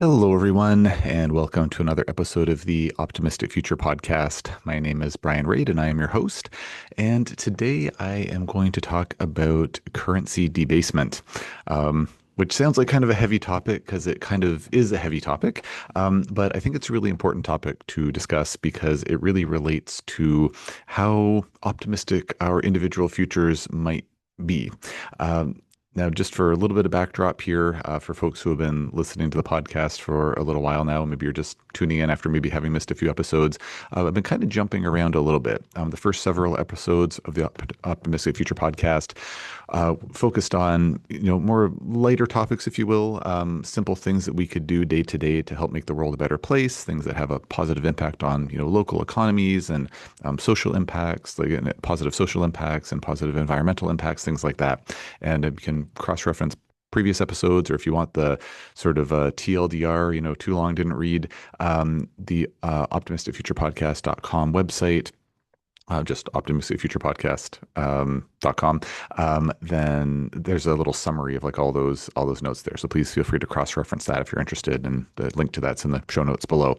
Hello, everyone, and welcome to another episode of the Optimistic Future podcast. My name is Bryan Rade, and I am your host. And today I am going to talk about currency debasement, which sounds like kind of a heavy topic because it kind of is a heavy topic. But I think it's a really important topic to discuss because it really relates to how optimistic our individual futures might be. Um, Now, just for a little bit of backdrop here, for folks who have been listening to the podcast for a little while now, maybe you're just tuning in after maybe having missed a few episodes. I've been kind of jumping around a little bit. The first several episodes of the Optimistic Future podcast focused on more lighter topics, if you will, simple things that we could do day to day to help make the world a better place, things that have a positive impact on local economies and social impacts, like positive social impacts and positive environmental impacts, things like that. And you can cross-reference previous episodes, or if you want the sort of TLDR, too long didn't read, the optimisticfuturepodcast.com website, just optimisticfuturepodcast.com. Then there's a little summary of like all those notes there. So please feel free to cross-reference that if you're interested, and the link to that's in the show notes below.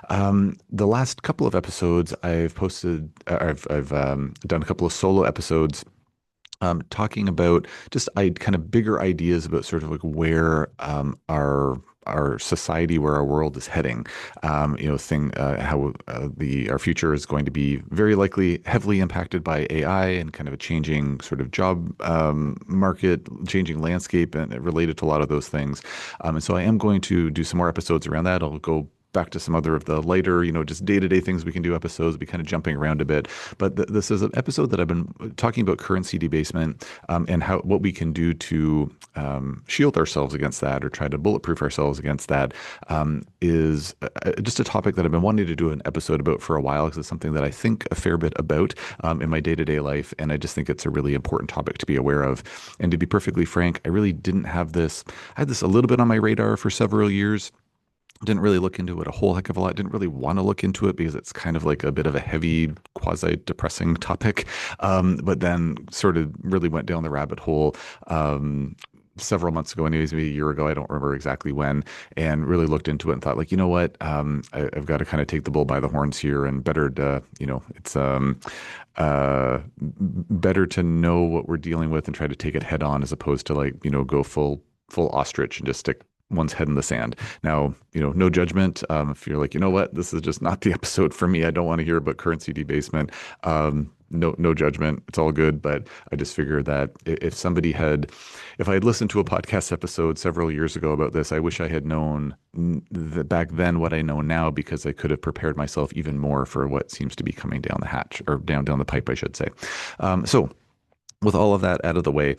The last couple of episodes I've posted, I've done a couple of solo episodes talking about just kind of bigger ideas about sort of like where our society, where our world is heading. How the our future is going to be very likely heavily impacted by AI and kind of a changing sort of job market, changing landscape, and related to a lot of those things. And so I am going to do some more episodes around that. I'll go back to some other of the lighter, just day-to-day things we can do episodes, be kind of jumping around a bit. But this is an episode that I've been talking about currency debasement, and what we can do to shield ourselves against that or try to bulletproof ourselves against that, is just a topic that I've been wanting to do an episode about for a while because it's something that I think a fair bit about in my day-to-day life. And I just think it's a really important topic to be aware of. And to be perfectly frank, I really didn't have this. I had this a little bit on my radar for several years. Didn't really look into it a whole heck of a lot. Didn't really want to look into it because it's kind of like a bit of a heavy, quasi-depressing topic. But then sort of really went down the rabbit hole several months ago, anyways, maybe a year ago. I don't remember exactly when, and really looked into it and thought, like, you know what? I've got to kind of take the bull by the horns here, and better to, it's better to know what we're dealing with and try to take it head on as opposed to like, go full ostrich and just stick one's head in the sand. Now, no judgment. If you're like, you know what, this is just not the episode for me. I don't want to hear about currency debasement. No judgment. It's all good. But I just figure that if I had listened to a podcast episode several years ago about this, I wish I had known back then what I know now, because I could have prepared myself even more for what seems to be coming down the hatch, or down the pipe, I should say. So with all of that out of the way,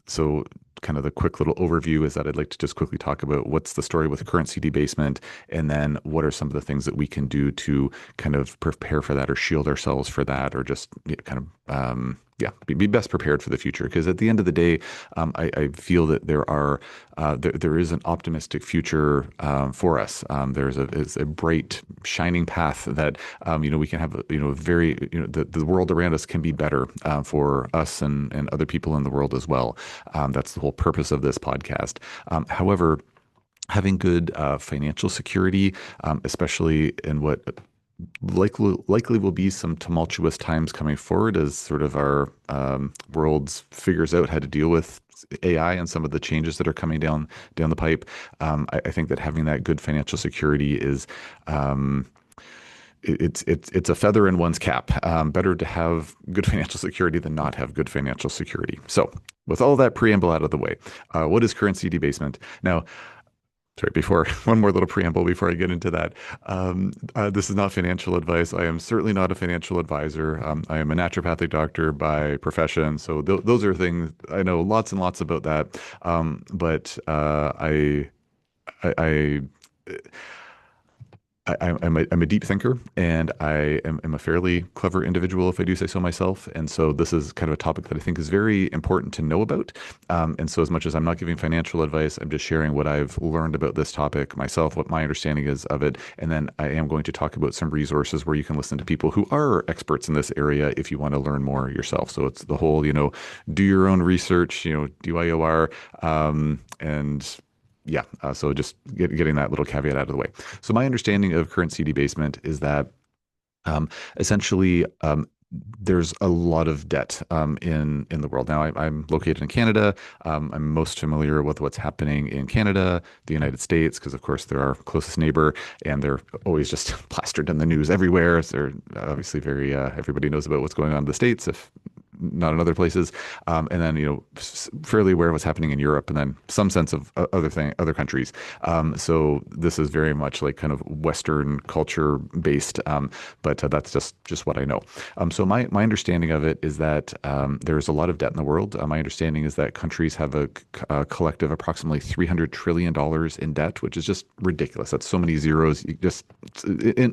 so kind of the quick little overview is that I'd like to just quickly talk about what's the story with currency debasement, and then what are some of the things that we can do to kind of prepare for that or shield ourselves for that, or just kind of be best prepared for the future. Because at the end of the day, I feel that there is an optimistic future for us. Is a bright, shining path that we can have. Very the world around us can be better for us and other people in the world as well. That's the whole purpose of this podcast. However, having good financial security, especially in what likely will be some tumultuous times coming forward as sort of our world figures out how to deal with AI and some of the changes that are coming down the pipe. I think that having that good financial security is it's a feather in one's cap. Better to have good financial security than not have good financial security. So, with all that preamble out of the way, what is currency debasement? Now, sorry, before one more little preamble before I get into that. This is not financial advice. I am certainly not a financial advisor. I am a naturopathic doctor by profession. So those are things I know lots and lots about that. But I I'm a deep thinker, and I am a fairly clever individual, if I do say so myself. And so this is kind of a topic that I think is very important to know about. And so as much as I'm not giving financial advice, I'm just sharing what I've learned about this topic myself, what my understanding is of it. And then I am going to talk about some resources where you can listen to people who are experts in this area if you want to learn more yourself. So it's the whole, do your own research, DYOR, and Yeah. So just getting that little caveat out of the way. So my understanding of currency debasement is that essentially, there's a lot of debt in the world. Now, I'm located in Canada. I'm most familiar with what's happening in Canada, the United States, because of course they're our closest neighbor, and they're always just plastered in the news everywhere. So they're obviously very everybody knows about what's going on in the States, if not in other places. And then fairly aware of what's happening in Europe, and then some sense of other countries. So this is very much like kind of Western culture based, but that's just what I know. So my understanding of it is that there's a lot of debt in the world. My understanding is that countries have a collective approximately $300 trillion in debt, which is just ridiculous. That's so many zeros, it's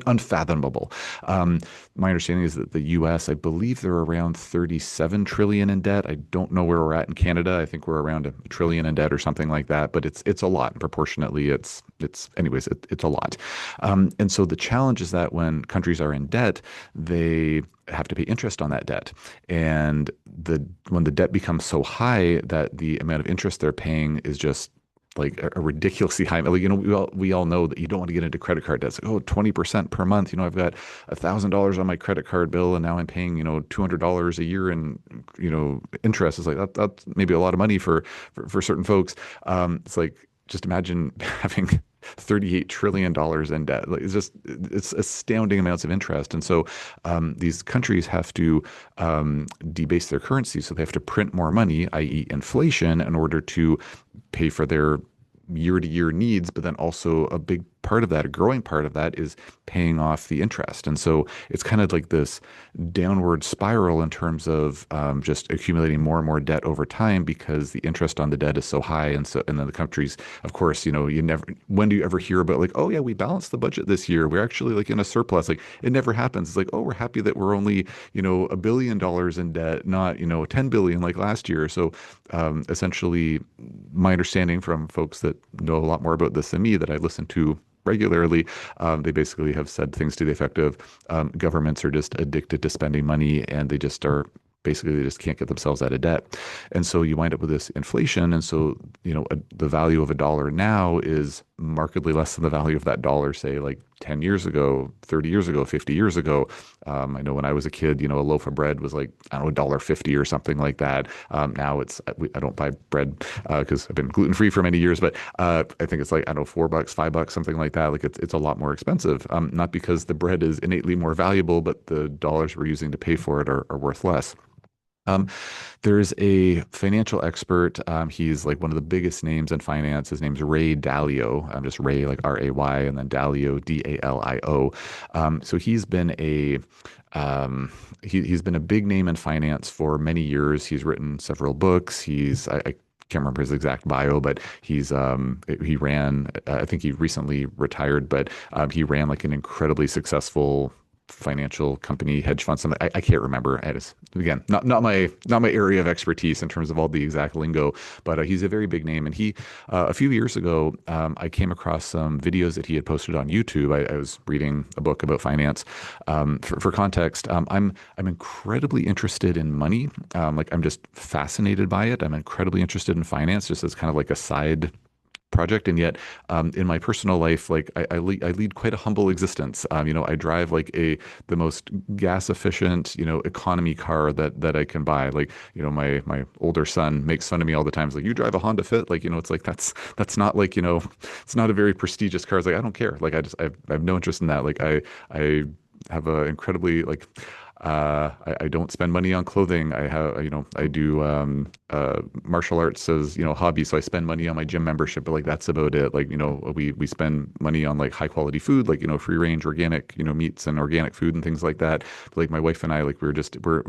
unfathomable. My understanding is that the U.S., I believe they're around 37 trillion in debt. I don't know where we're at in Canada. I think we're around a trillion in debt or something like that. But it's a lot. Proportionately, it's a lot. And so the challenge is that when countries are in debt, they have to pay interest on that debt. And when the debt becomes so high that the amount of interest they're paying is just like a ridiculously high. Like, we all know that you don't want to get into credit card debts. Like, oh, 20% per month. I've got $1,000 on my credit card bill, and now I'm paying, $200 a year in, interest. It's like that's maybe a lot of money for certain folks. It's like, just imagine having $38 trillion in debt. Like, it's astounding amounts of interest. And so these countries have to debase their currency. So they have to print more money, i.e. inflation, in order to pay for their year to year needs. But then also a big part of that, a growing part of that, is paying off the interest. And so it's kind of like this downward spiral in terms of just accumulating more and more debt over time because the interest on the debt is so high. And then the countries, of course, when do you ever hear about like, oh yeah, we balanced the budget this year, we're actually like in a surplus? Like, it never happens. It's like, oh, we're happy that we're only, $1 billion in debt, not, 10 billion like last year. So essentially, my understanding from folks that know a lot more about this than me, that I listen to regularly, they basically have said things to the effect of governments are just addicted to spending money, and they just can't get themselves out of debt. And so you wind up with this inflation. And so, the value of a dollar now is markedly less than the value of that dollar, say, like 10 years ago, 30 years ago, 50 years ago. I know when I was a kid, a loaf of bread was like, I don't know, $1.50 or something like that. Now I don't buy bread because I've been gluten-free for many years, but I think it's like, I don't know, $4, $5, something like that. Like, it's a lot more expensive, not because the bread is innately more valuable, but the dollars we're using to pay for it are worth less. Um, there's a financial expert. He's like one of the biggest names in finance. His name's Ray Dalio. Just Ray, like Ray, and then Dalio, Dalio. So he's been a big name in finance for many years. He's written several books. I can't remember his exact bio, but he ran. I think he recently retired, but he ran like an incredibly successful financial company, hedge fund, something. I can't remember. Again, not my area of expertise in terms of all the exact lingo, but he's a very big name. And he, a few years ago, I came across some videos that he had posted on YouTube. I was reading a book about finance. For context, I'm incredibly interested in money. Like, I'm just fascinated by it. I'm incredibly interested in finance, just as kind of like a side project. And yet, in my personal life, like, I lead quite a humble existence. I drive like the most gas efficient, economy car that I can buy. Like, my older son makes fun of me all the time. He's like, you drive a Honda Fit? Like, it's like, that's not like, it's not a very prestigious car. It's like, I don't care. Like, I have no interest in that. Like, I have a incredibly like, I don't spend money on clothing. I do martial arts as, hobby. So I spend money on my gym membership, but like, that's about it. Like, we spend money on like high quality food, like, free range organic, meats and organic food and things like that. But like, my wife and I, like, we're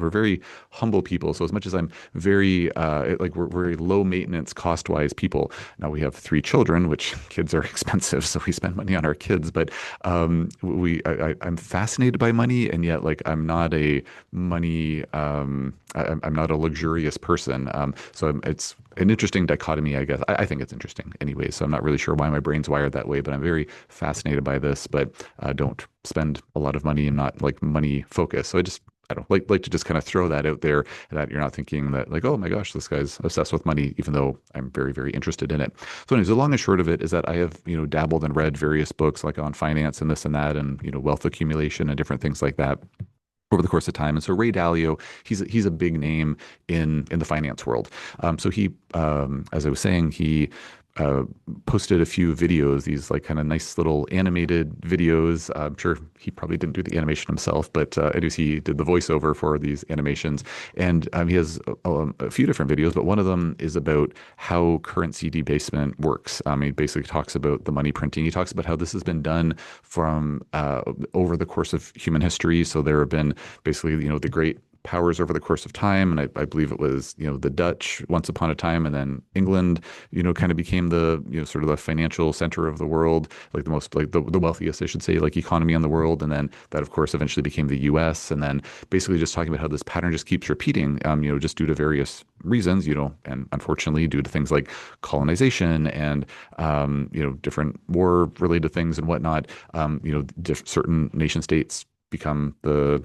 very humble people. So as much as I'm very, like, we're very low maintenance cost wise people. Now we have 3 children, which kids are expensive. So we spend money on our kids, but I'm fascinated by money, and yet, like, I'm not a money, I'm not a luxurious person. So it's an interesting dichotomy, I guess. I think it's interesting anyway. So I'm not really sure why my brain's wired that way, but I'm very fascinated by this, but don't spend a lot of money and not like money focused. So I don't like to just kind of throw that out there, that you're not thinking that like, oh my gosh, this guy's obsessed with money, even though I'm very, very interested in it. So anyways, the long and short of it is that I have, dabbled and read various books like on finance and this and that and, wealth accumulation and different things like that over the course of time. And so Ray Dalio, he's a big name in the finance world. So he, as I was saying, he uh, posted a few videos, these like kind of nice little animated videos. I'm sure he probably didn't do the animation himself, but anyways, he did the voiceover for these animations. And he has a few different videos, but one of them is about how currency debasement works. He basically talks about the money printing. He talks about how this has been done from over the course of human history. So there have been basically, the great powers over the course of time. And I believe it was, the Dutch once upon a time, and then England, kind of became the, sort of the financial center of the world, like the most, like the wealthiest, I should say, like economy in the world. And then that, of course, eventually became the US. And then basically just talking about how this pattern just keeps repeating, just due to various reasons, and unfortunately due to things like colonization and, different war related things and whatnot, certain nation states become the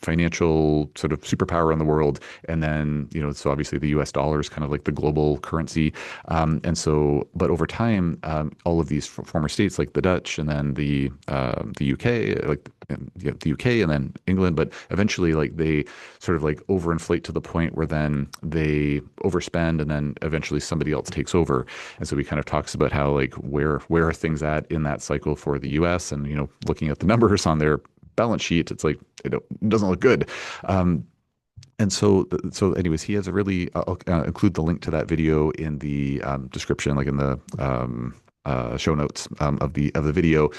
financial sort of superpower in the world. And then, so obviously the US dollar is kind of like the global currency. And so, but over time, all of these former states like the Dutch and then the UK, like the UK and then England, but eventually like they sort of like overinflate to the point where then they overspend and then eventually somebody else takes over. And so he kind of talks about how like where are things at in that cycle for the US, and, looking at the numbers on their balance sheet, it's like it doesn't look good. And so anyways, he has a really, I'll include the link to that video in the description, like in the show notes of the video.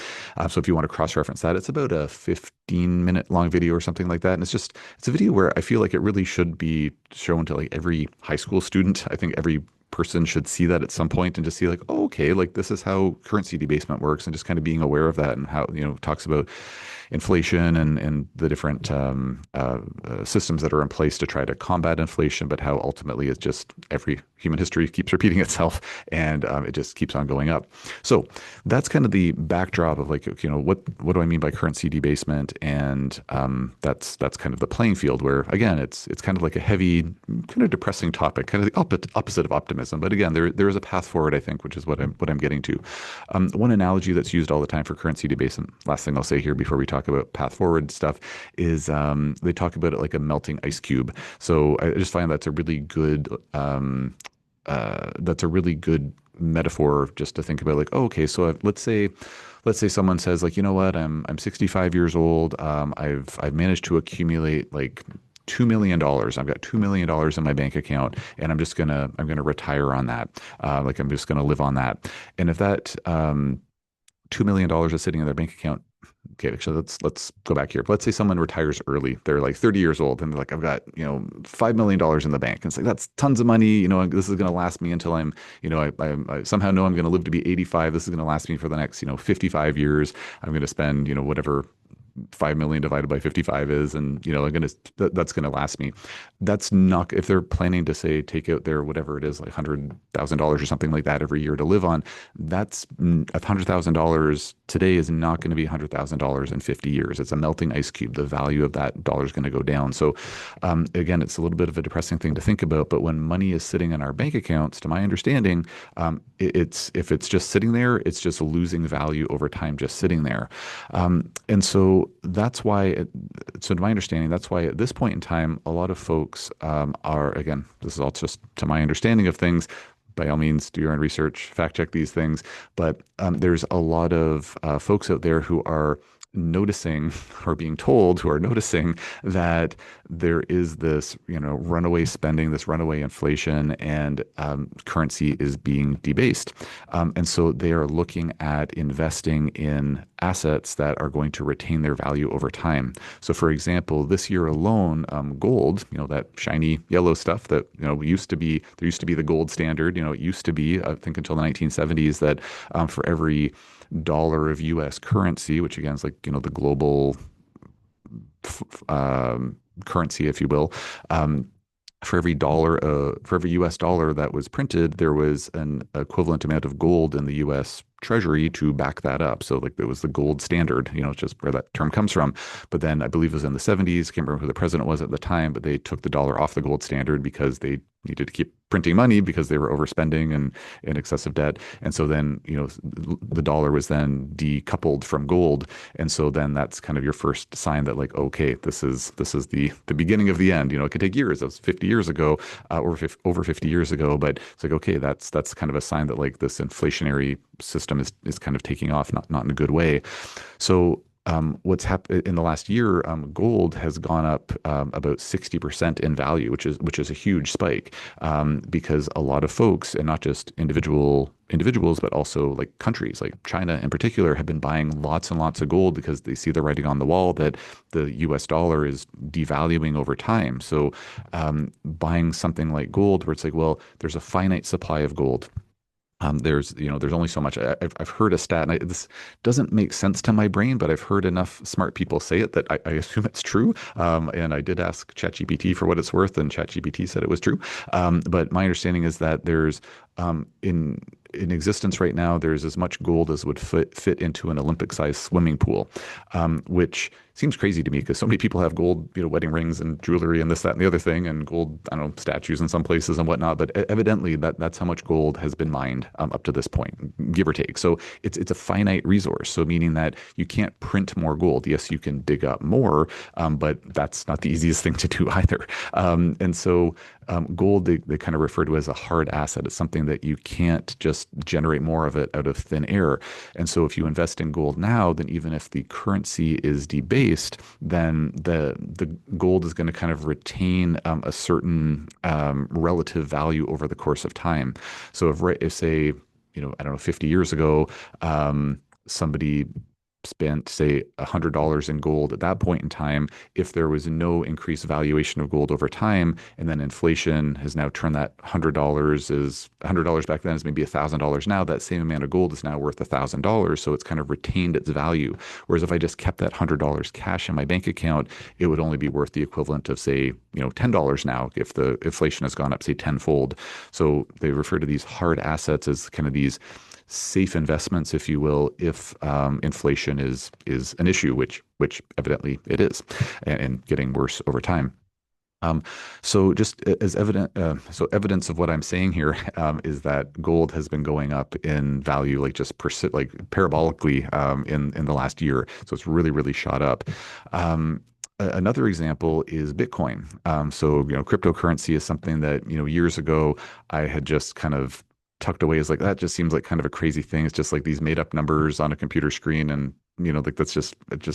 So if you want to cross-reference that, it's about a 15-minute long video or something like that. And it's a video where I feel like it really should be shown to like every high school student. I think every person should see that at some point and just see like, oh, okay, like this is how currency debasement works, and just kind of being aware of that, and how, talks about inflation and the different systems that are in place to try to combat inflation, but how ultimately it's just every human history keeps repeating itself, and it just keeps on going up. So that's kind of the backdrop of like, what do I mean by currency debasement? And that's kind of the playing field where, again, it's kind of like a heavy, kind of depressing topic, kind of the opposite of optimism. But again, there is a path forward, I think, which is what I'm getting to. One analogy that's used all the time for currency debasement, last thing I'll say here before we talk about path forward stuff, is they talk about it like a melting ice cube. So I just find that's a really good metaphor just to think about, like, oh, okay, so let's say someone says like, you know what, I'm 65 years old. I've managed to accumulate like $2 million. I've got $2 million in my bank account, and I'm gonna retire on that. Like I'm just gonna live on that. And if that $2 million is sitting in their bank account. Okay, actually, let's go back here. Let's say someone retires early. They're like 30 years old, and they're like, I've got, $5 million in the bank. And it's like, that's tons of money. This is going to last me until I'm, I somehow know I'm going to live to be 85. This is going to last me for the next, 55 years. I'm going to spend, whatever 5 million divided by 55 is, and that's gonna last me. That's not, if they're planning to say take out their whatever it is, like $100,000 or something like that every year to live on. That's $100,000 today is not going to be $100,000 in 50 years. It's a melting ice cube. The value of that dollar is going to go down. So again, it's a little bit of a depressing thing to think about. But when money is sitting in our bank accounts, to my understanding, if it's just sitting there, it's just losing value over time, just sitting there. And so that's why, so to my understanding, that's why at this point in time, a lot of folks are, again, this is all just to my understanding of things. By all means, do your own research, fact check these things. But there's a lot of folks out there who are noticing, or being told, who are noticing that there is this, runaway spending, this runaway inflation, and currency is being debased. And so they are looking at investing in assets that are going to retain their value over time. So for example, this year alone, gold, that shiny yellow stuff that, there used to be the gold standard, it used to be, I think until the 1970s, that for every dollar of US currency, which again is like, the global currency, if you will, for every US dollar that was printed, there was an equivalent amount of gold in the US treasury to back that up. So like it was the gold standard, it's just where that term comes from. But then I believe it was in the 70s, can't remember who the president was at the time, but they took the dollar off the gold standard because they needed to keep printing money because they were overspending and in excessive debt. And so then, the dollar was then decoupled from gold. And so then that's kind of your first sign that like, okay, this is the beginning of the end. It could take years. That was 50 years ago, over 50 years ago. But it's like, okay, that's kind of a sign that like this inflationary system is kind of taking off, not in a good way. So what's happened in the last year, gold has gone up about 60% in value, which is a huge spike, because a lot of folks, and not just individuals, but also like countries like China in particular, have been buying lots and lots of gold because they see the writing on the wall that the US dollar is devaluing over time. So buying something like gold, where it's like, well, there's a finite supply of gold. There's only so much. I've heard a stat, and this doesn't make sense to my brain, but I've heard enough smart people say it that I assume it's true. And I did ask ChatGPT for what it's worth, and ChatGPT said it was true. But my understanding is that there's in existence right now, there's as much gold as would fit into an Olympic-sized swimming pool, which seems crazy to me because so many people have gold, wedding rings and jewelry and this, that, and the other thing, and gold, I don't know, statues in some places and whatnot. But evidently, that's how much gold has been mined up to this point, give or take. So it's a finite resource. So meaning that you can't print more gold. Yes, you can dig up more, but that's not the easiest thing to do either. And so gold, they kind of refer to as a hard asset. It's something that you can't just generate more of it out of thin air. And so if you invest in gold now, then even if the currency is debased, then the gold is going to kind of retain a certain relative value over the course of time. So if say, I don't know, 50 years ago, somebody spent, say, $100 in gold at that point in time, if there was no increased valuation of gold over time, and then inflation has now turned that $100 back then is maybe $1,000 now, that same amount of gold is now worth $1,000. So it's kind of retained its value. Whereas if I just kept that $100 cash in my bank account, it would only be worth the equivalent of, say, $10 now if the inflation has gone up, say, tenfold. So they refer to these hard assets as kind of these safe investments, if you will, if inflation is an issue, which evidently it is, and getting worse over time. So just as evidence of what I'm saying here is that gold has been going up in value, like just like parabolically in the last year. So it's really, really shot up. Another example is Bitcoin. So cryptocurrency is something that years ago I had just kind of tucked away as like that just seems like kind of a crazy thing. It's just like these made up numbers on a computer screen, and like that's just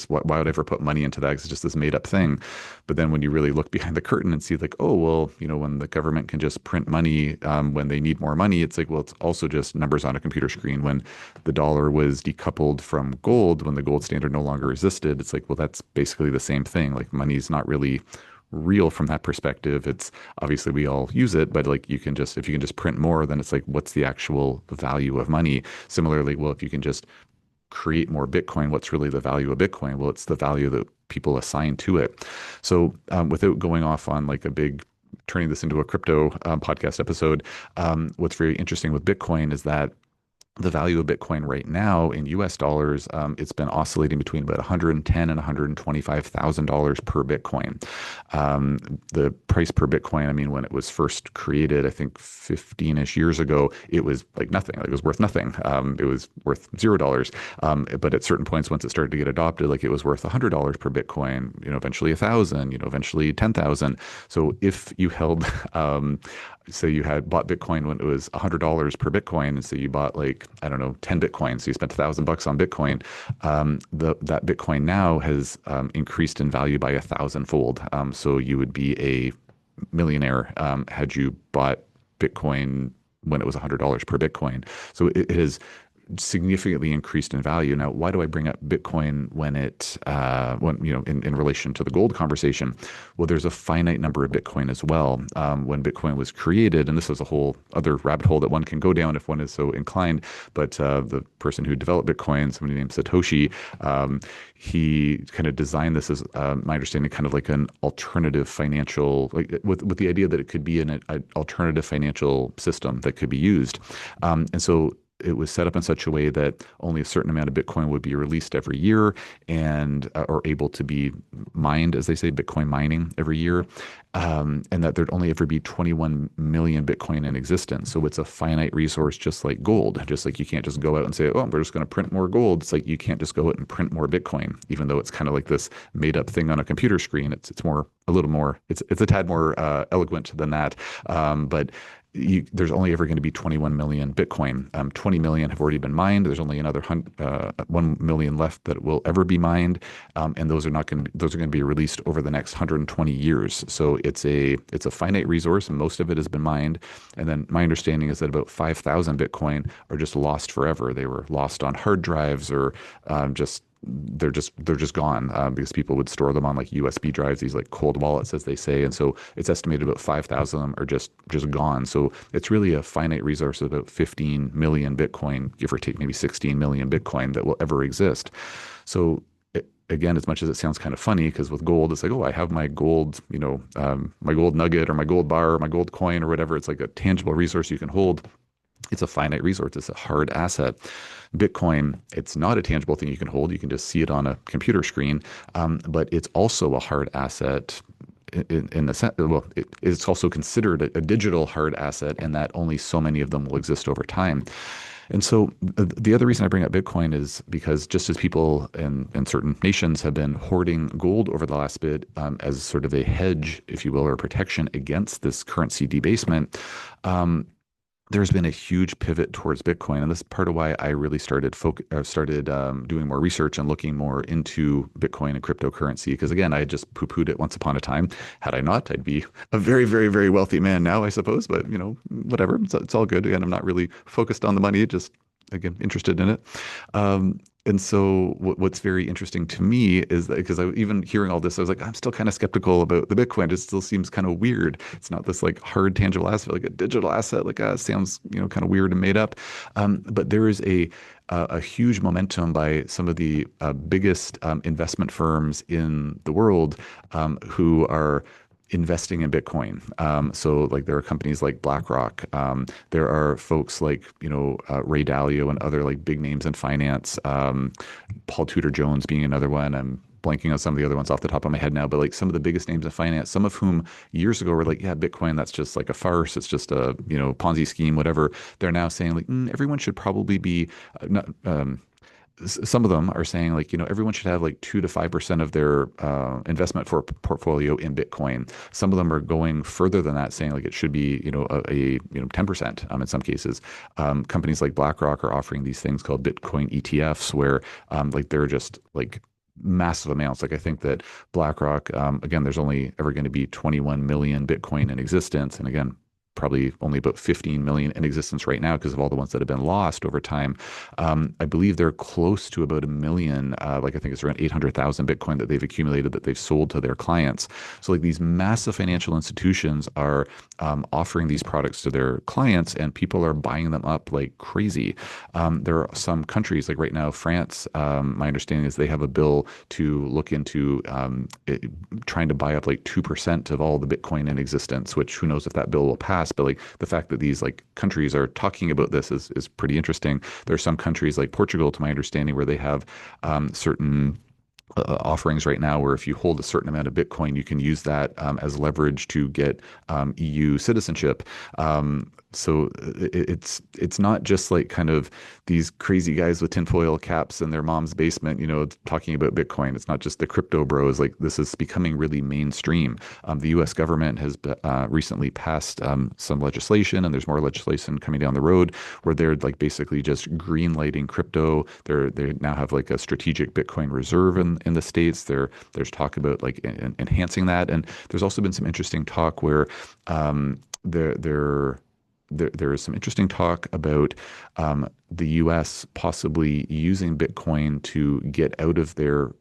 why would I ever put money into that? 'Cause it's just this made up thing. But then when you really look behind the curtain and see like, oh well, when the government can just print money when they need more money, it's like, well, it's also just numbers on a computer screen. When the dollar was decoupled from gold, when the gold standard no longer existed, it's like, well, that's basically the same thing. Like money's not really real from that perspective. It's obviously we all use it, but like if you can just print more, then it's like, what's the actual value of money? Similarly, well, if you can just create more Bitcoin, what's really the value of Bitcoin? Well, it's the value that people assign to it. So without going off on like turning this into a crypto podcast episode, what's very interesting with Bitcoin is that the value of Bitcoin right now in US dollars, it's been oscillating between about $110,000 and $125,000 per Bitcoin. The price per Bitcoin, I mean, when it was first created, I think 15-ish years ago, it was like nothing. Like it was worth nothing. It was worth $0. But at certain points, once it started to get adopted, like it was worth $100 per Bitcoin, eventually 1,000, eventually 10,000. So if you held, say you had bought Bitcoin when it was $100 per Bitcoin, and so you bought like, I don't know, 10 Bitcoin. So you spent $1,000 on Bitcoin. That Bitcoin now has increased in value by 1,000-fold. So you would be a millionaire had you bought Bitcoin when it was $100 per Bitcoin. So it has significantly increased in value. Now, why do I bring up Bitcoin when in relation to the gold conversation? Well, there's a finite number of Bitcoin as well. When Bitcoin was created, and this is a whole other rabbit hole that one can go down if one is so inclined, but the person who developed Bitcoin, somebody named Satoshi, he kind of designed this as, my understanding, kind of like an alternative financial, like with the idea that it could be an alternative financial system that could be used. And so it was set up in such a way that only a certain amount of Bitcoin would be released every year and or able to be mined, as they say, Bitcoin mining every year, and that there'd only ever be 21 million Bitcoin in existence. So it's a finite resource, just like gold. Just like you can't just go out and say, "Oh, we're just going to print more gold." It's like you can't just go out and print more Bitcoin, even though it's kind of like this made up thing on a computer screen. It's more a little more. It's a tad more eloquent than that, but there's only ever going to be 21 million Bitcoin. 20 million have already been mined. There's only another 1 million left that will ever be mined, and those are not going to those are going to be released over the next 120 years. So it's a finite resource, and most of it has been mined. And then my understanding is that about 5,000 Bitcoin are just lost forever. They were lost on hard drives or just they're just gone because people would store them on like USB drives, these like cold wallets, as they say. And so it's estimated about 5,000 of them are just gone. So it's really a finite resource of about 15 million Bitcoin, give or take maybe 16 million Bitcoin that will ever exist. So again, as much as it sounds kind of funny, because with gold, it's like, oh, I have my gold, my gold nugget or my gold bar or my gold coin or whatever. It's like a tangible resource you can hold. It's a finite resource. It's a hard asset. Bitcoin, it's not a tangible thing you can hold. You can just see it on a computer screen, but it's also a hard asset in the sense, well, it's also considered a digital hard asset in that only so many of them will exist over time. And so the other reason I bring up Bitcoin is because just as people in certain nations have been hoarding gold over the last bit as sort of a hedge, if you will, or protection against this currency debasement, there's been a huge pivot towards Bitcoin, and this is part of why I really started doing more research and looking more into Bitcoin and cryptocurrency. Because again, I had just poo-pooed it once upon a time. Had I not, I'd be a very, very, very wealthy man now, I suppose. But whatever, it's all good. Again, I'm not really focused on the money, just again interested in it. And so what's very interesting to me is that because even hearing all this, I was like, I'm still kind of skeptical about the Bitcoin. It still seems kind of weird. It's not this like hard tangible asset, like a digital asset, like sounds, kind of weird and made up. But there is a huge momentum by some of the biggest investment firms in the world who are investing in Bitcoin. So like there are companies like BlackRock. There are folks like, Ray Dalio and other like big names in finance. Paul Tudor Jones being another one. I'm blanking on some of the other ones off the top of my head now, but like some of the biggest names in finance, some of whom years ago were like, yeah, Bitcoin, that's just like a farce. It's just a, Ponzi scheme, whatever. They're now saying like, everyone should probably be not, some of them are saying like, everyone should have like 2 to 5% of their investment for portfolio in Bitcoin. Some of them are going further than that, saying like it should be, a 10% in some cases. Companies like BlackRock are offering these things called Bitcoin ETFs, where like they're just like massive amounts. Like I think that BlackRock, again, there's only ever going to be 21 million Bitcoin in existence, and again, probably only about 15 million in existence right now because of all the ones that have been lost over time. I believe they're close to about a million, like I think it's around 800,000 Bitcoin that they've accumulated that they've sold to their clients. So like these massive financial institutions are offering these products to their clients, and people are buying them up like crazy. There are some countries, like right now, France, my understanding is they have a bill to look into trying to buy up like 2% of all the Bitcoin in existence, which who knows if that bill will pass. But like the fact that these like countries are talking about this is pretty interesting. There are some countries like Portugal, to my understanding, where they have certain offerings right now where if you hold a certain amount of Bitcoin, you can use that as leverage to get EU citizenship. So it's not just like kind of these crazy guys with tinfoil caps in their mom's basement, talking about Bitcoin. It's not just the crypto bros. Like this is becoming really mainstream. The U.S. government has recently passed some legislation, and there's more legislation coming down the road where they're like basically just green lighting crypto. They now have like a strategic Bitcoin reserve in the States. There's talk about like enhancing that, and there's also been some interesting talk where there is some interesting talk about the U.S. possibly using Bitcoin to get out of their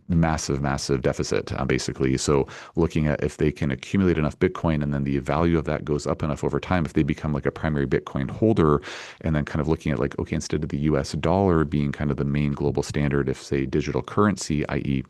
massive deficit, basically. So looking at if they can accumulate enough Bitcoin and then the value of that goes up enough over time, if they become like a primary Bitcoin holder, and then kind of looking at like, okay, instead of the US dollar being kind of the main global standard, if say digital currency, i.e.,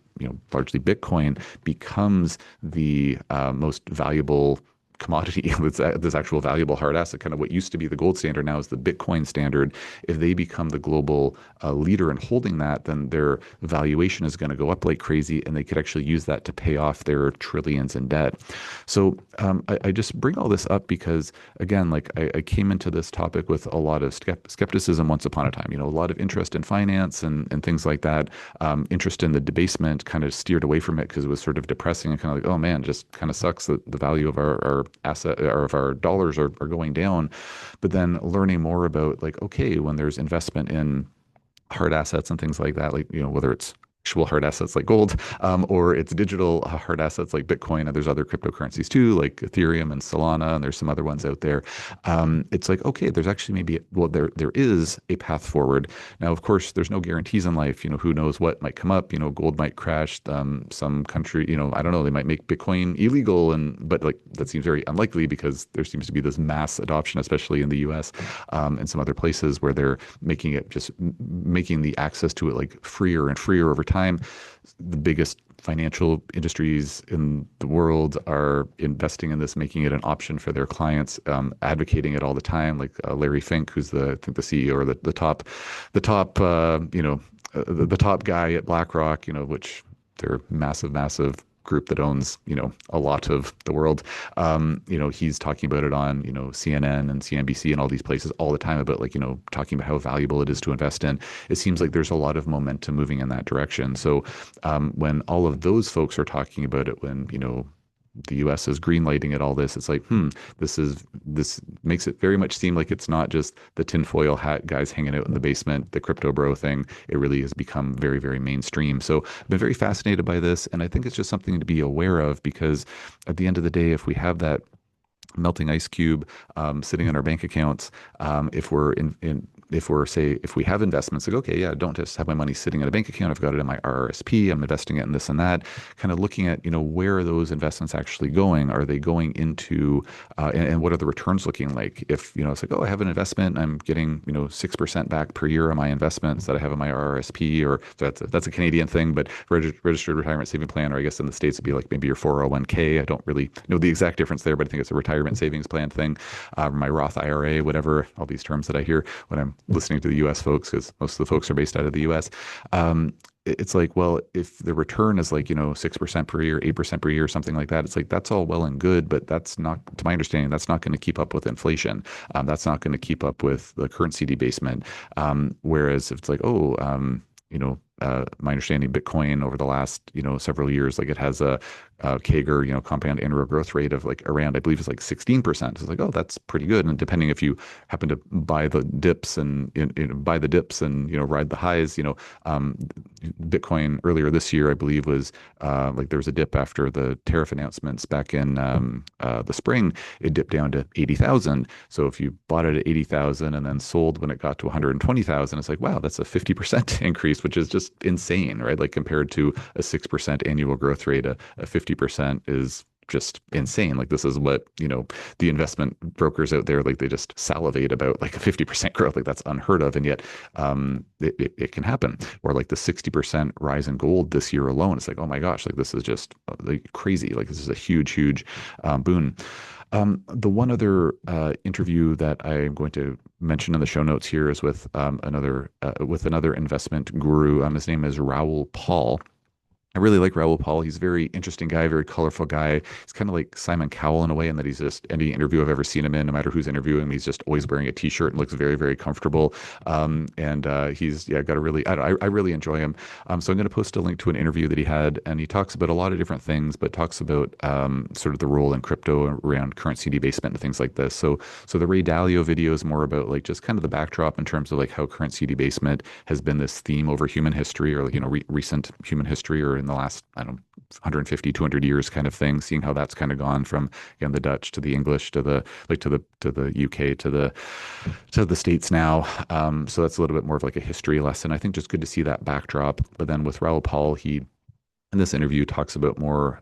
largely Bitcoin, becomes the most valuable commodity, this actual valuable hard asset, kind of what used to be the gold standard now is the Bitcoin standard. If they become the global leader in holding that, then their valuation is going to go up like crazy, and they could actually use that to pay off their trillions in debt. So I just bring all this up because, again, like I came into this topic with a lot of skepticism once upon a time. A lot of interest in finance and things like that. Interest in the debasement kind of steered away from it because it was sort of depressing and kind of like, oh man, just kind of sucks that the value of our asset or of our dollars are going down. But then learning more about like, okay, when there's investment in hard assets and things like that, like, whether it's actual hard assets like gold, or it's digital hard assets like Bitcoin, and there's other cryptocurrencies too, like Ethereum and Solana, and there's some other ones out there. It's like, okay, there's actually maybe, well, there is a path forward. Now, of course, there's no guarantees in life. Who knows what might come up? Gold might crash. Some country, I don't know, they might make Bitcoin illegal, but like that seems very unlikely because there seems to be this mass adoption, especially in the U.S. And some other places where they're making the access to it like freer and freer over time. The biggest financial industries in the world are investing in this, making it an option for their clients, advocating it all the time. Like Larry Fink, who's I think the CEO or the top, the top guy at BlackRock, which they're massive group that owns, a lot of the world. He's talking about it on, CNN and CNBC and all these places all the time about like, talking about how valuable it is to invest in. It seems like there's a lot of momentum moving in that direction. So when all of those folks are talking about it, when, the U.S. is greenlighting it, all this, it's like, this makes it very much seem like it's not just the tinfoil hat guys hanging out in the basement, the crypto bro thing. It really has become very, very mainstream. So I've been very fascinated by this, and I think it's just something to be aware of because at the end of the day, if we have that melting ice cube sitting in our bank accounts, if we're if we have investments, like, okay, yeah, don't just have my money sitting in a bank account. I've got it in my RRSP. I'm investing it in this and that, kind of looking at, where are those investments actually going? Are they going into, and what are the returns looking like? If, it's like, oh, I have an investment, I'm getting, 6% back per year on my investments that I have in my RRSP, or that's a Canadian thing, but registered retirement saving plan, or I guess in the States it'd be like maybe your 401k. I don't really know the exact difference there, but I think it's a retirement savings plan thing, my Roth IRA, whatever, all these terms that I hear when I'm listening to the U.S. folks, because most of the folks are based out of the U.S. It's like, well, if the return is like, 6% per year, 8% per year, something like that, it's like, that's all well and good, but that's not, to my understanding, that's not going to keep up with inflation. That's not going to keep up with the currency debasement. Whereas if it's like, my understanding, Bitcoin over the last, several years, like it has a CAGR, compound annual growth rate of like around, I believe it's like 16%. So it's like, oh, that's pretty good. And depending if you happen to buy the dips and ride the highs, Bitcoin earlier this year, I believe was like there was a dip after the tariff announcements back in the spring. It dipped down to 80,000. So if you bought it at 80,000 and then sold when it got to 120,000, it's like, wow, that's a 50% increase, which is just insane, right? Like compared to a 6% annual growth rate, a 50% is just insane. Like this is what, the investment brokers out there, like they just salivate about like a 50% growth. Like that's unheard of. And yet it can happen. Or like the 60% rise in gold this year alone. It's like, oh my gosh, like this is just like crazy. Like this is a huge boon. The one other interview that I'm going to mention in the show notes here is with another investment guru. His name is Raoul Pal. I really like Raoul Pal. He's a very interesting guy, very colorful guy. He's kind of like Simon Cowell in a way, in that he's just, any interview I've ever seen him in, no matter who's interviewing him, he's just always wearing a t-shirt and looks very, very comfortable. He's got a really, I really enjoy him. So I'm going to post a link to an interview that he had, and he talks about a lot of different things, but talks about sort of the role in crypto around currency debasement and things like this. So the Ray Dalio video is more about like just kind of the backdrop in terms of like how currency debasement has been this theme over human history, or like, recent human history, or in the last, I don't know, 150, 200 years kind of thing, seeing how that's kind of gone from, again, the Dutch to the English to the UK to the States now. So that's a little bit more of like a history lesson. I think just good to see that backdrop. But then with Raoul Pal, he in this interview talks about more,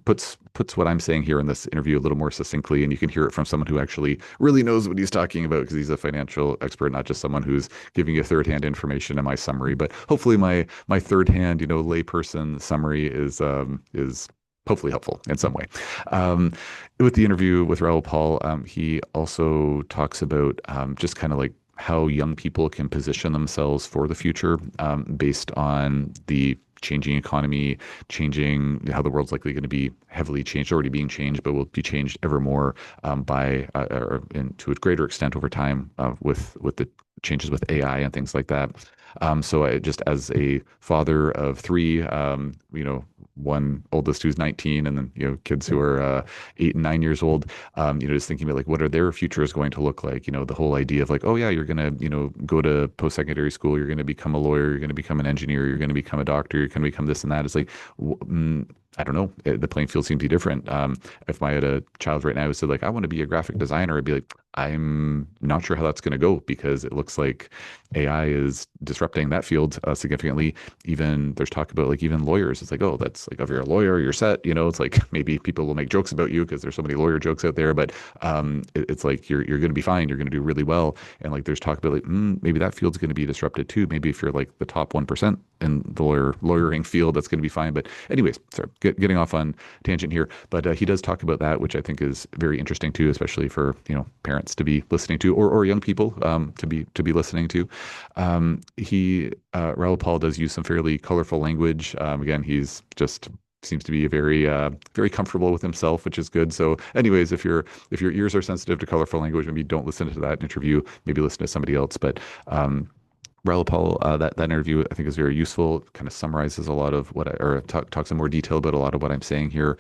puts what I'm saying here in this interview a little more succinctly, and you can hear it from someone who actually really knows what he's talking about, because he's a financial expert, not just someone who's giving you third-hand information in my summary. But hopefully my third-hand, layperson summary is hopefully helpful in some way. Um, with the interview with Raoul Paul, he also talks about just kind of like how young people can position themselves for the future based on the changing economy, changing how the world's likely going to be heavily changed, already being changed, but will be changed ever more by or to a greater extent over time with the changes with AI and things like that. So I just as a father of three, one oldest who's 19, and then kids who are 8 and 9 years old. Just thinking about like what are their futures going to look like? The whole idea of like, oh yeah, you're gonna go to post-secondary school, you're gonna become a lawyer, you're gonna become an engineer, you're gonna become a doctor, you're gonna become this and that. It's like, I don't know. The playing field seems to be different. If I had a child right now who said like, I want to be a graphic designer, I'd be like, I'm not sure how that's going to go because it looks like AI is disrupting that field significantly. Even there's talk about like even lawyers. It's like, oh, that's like if you're a lawyer, you're set. It's like maybe people will make jokes about you because there's so many lawyer jokes out there. But it's like you're going to be fine. You're going to do really well. And like there's talk about like maybe that field's going to be disrupted too. Maybe if you're like the top 1% in the lawyering field, that's going to be fine. But anyways, sorry, getting off on tangent here. But he does talk about that, which I think is very interesting too, especially for parents to be listening to, or young people to be listening to. Raoul Paul does use some fairly colorful language. Again, he's just seems to be a very comfortable with himself, which is good. So, anyways, if your ears are sensitive to colorful language, maybe don't listen to that interview. Maybe listen to somebody else. But Raoul Paul, that interview I think is very useful. It kind of summarizes a lot of or talks in more detail about a lot of what I'm saying here.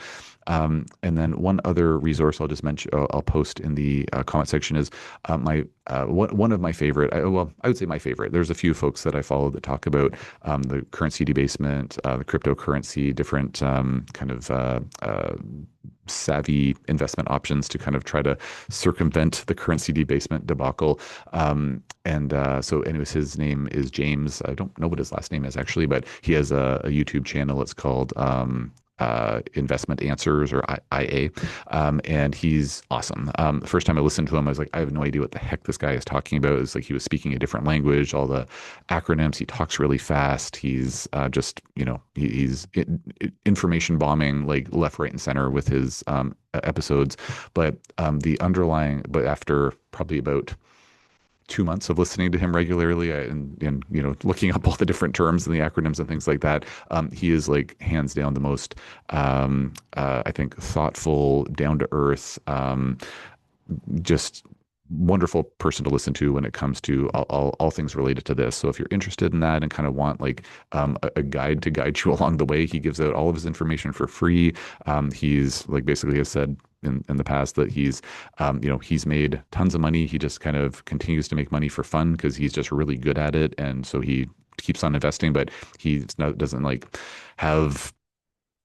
And then one other resource I'll just mention, I'll post in the comment section is my one of my favorite. I would say my favorite. There's a few folks that I follow that talk about the currency debasement, the cryptocurrency, different kind of savvy investment options to kind of try to circumvent the currency debasement debacle. So anyways, his name is James. I don't know what his last name is actually, but he has a YouTube channel. It's called Investment Answers or IA. And he's awesome. The first time I listened to him, I was like, I have no idea what the heck this guy is talking about. It's like he was speaking a different language, all the acronyms. He talks really fast. He's he's information bombing like left, right, and center with his episodes. But but after probably about 2 months of listening to him regularly and looking up all the different terms and the acronyms and things like that, he is like hands down the most I think thoughtful, down to earth, just wonderful person to listen to when it comes to all things related to this. So if you're interested in that and kind of want like a guide to guide you along the way, he gives out all of his information for free. He's like basically has said in the past that he's made tons of money. He just kind of continues to make money for fun because he's just really good at it. And so he keeps on investing, but doesn't like have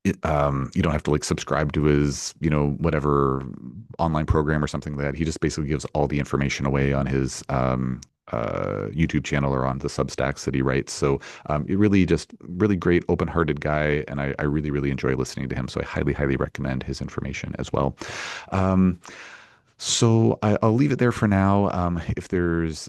you don't have to like subscribe to his, whatever online program or something like that. He just basically gives all the information away on his YouTube channel or on the Substacks that he writes. So it really just really great, open-hearted guy, and I really, really enjoy listening to him. So I highly, highly recommend his information as well. So I'll leave it there for now. If there's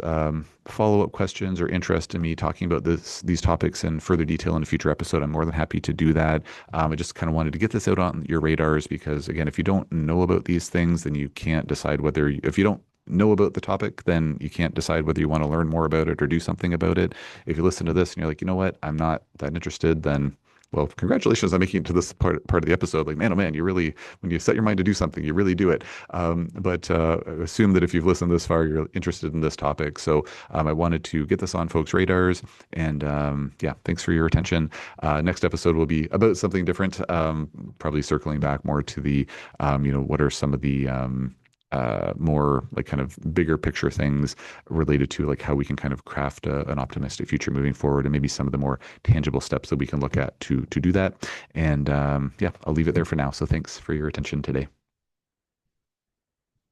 follow-up questions or interest in me talking about these topics in further detail in a future episode, I'm more than happy to do that. I just kind of wanted to get this out on your radars because, again, if you don't know about these things, then you can't decide if you don't know about the topic, then you can't decide whether you want to learn more about it or do something about it. If you listen to this and you're like, you know what, I'm not that interested, then well, congratulations on making it to this part of the episode. Like, man, oh man, you really, when you set your mind to do something, you really do it. But assume that if you've listened this far, you're interested in this topic. So I wanted to get this on folks' radars. And yeah, thanks for your attention. Next episode will be about something different, probably circling back more to the, what are some of the more like kind of bigger picture things related to like how we can kind of craft an optimistic future moving forward, and maybe some of the more tangible steps that we can look at to do that. And yeah, I'll leave it there for now. So thanks for your attention today.